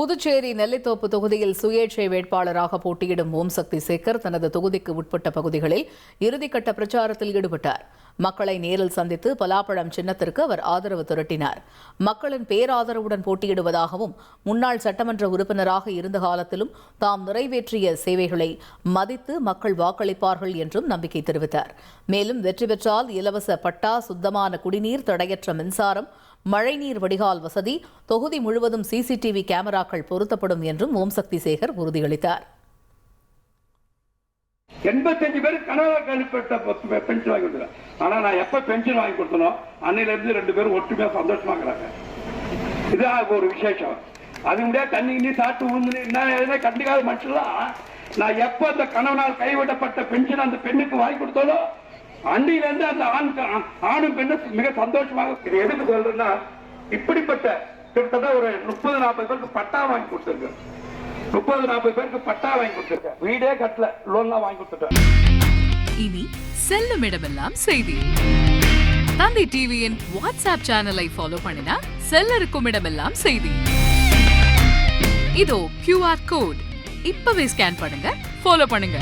புதுச்சேரி நெல்லித்தோப்பு தொகுதியில் சுயேட்சை வேட்பாளராக போட்டியிடும் ஓம் சக்தி சேகர் தனது தொகுதிக்கு உட்பட்ட பகுதிகளில் இறுதிக்கட்ட பிரச்சாரத்தில் ஈடுபட்டார். மக்களை நேரில் சந்தித்து பலாப்பழம் சின்னத்திற்கு அவர் ஆதரவு திரட்டினார். மக்களின் பேராதரவுடன் போட்டியிடுவதாகவும் முன்னாள் சட்டமன்ற உறுப்பினராக இருந்த காலத்திலும் தாம் நிறைவேற்றிய சேவைகளை மதித்து மக்கள் வாக்களிப்பார்கள் என்றும் நம்பிக்கை தெரிவித்தார். மேலும் வெற்றி பெற்றால் இலவச பட்டா, சுத்தமான குடிநீர், தடையற்ற மின்சாரம், மழைநீர் வடிகால் வசதி, தொகுதி முழுவதும் சிசிடிவி கேமராக்கள் பொருத்தப்படும் என்றும் ஓம் சக்தி சேகர் உறுதியளித்தார். 85 பேருக்கு கனவு அனுப்பிட்ட பென்ஷன் வாங்கி கொடுத்துறேன். ஆனா நான் எப்ப பென்ஷன் வாங்கி கொடுத்தனோ அன்னையில இருந்து 2 பேரும் ஒற்றுமையா சந்தோஷமா இருக்கிறாங்க. இதுதான் ஒரு விசேஷம். அது முடியாது தண்ணி சாப்பிட்டு உழுந்து கண்டிக்காத மனுஷன்லாம் நான் எப்ப அந்த கணவனால் கைவிடப்பட்ட பென்ஷன் அந்த பெண்ணுக்கு வாங்கி கொடுத்தாலோ அன்னையில இருந்து அந்த ஆணும் பெண்ணும் மிக சந்தோஷமாக. இது எதுக்கு சொல்றேன்னா, இப்படிப்பட்ட கிட்டத்தட்ட ஒரு 30-40 பேருக்கு பட்டா வாங்கி கொடுத்துருக்கேன். 30-40 பேருக்கு பட்டா வாங்கி கொடுத்துருக்கேன். வீடே கட்டல, லோன்லாம் வாங்கி கொடுத்துட்டேன். இனி செல்லும் இடமெல்லாம் செய்தி. தந்தி டிவியின் வாட்ஸ்அப் சேனலை ஃபாலோ பண்ணினா செல்ல இருக்கும் இடமெல்லாம் செய்தி. இதோ QR கோட் இப்பவே ஸ்கேன் பண்ணுங்க, ஃபாலோ பண்ணுங்க.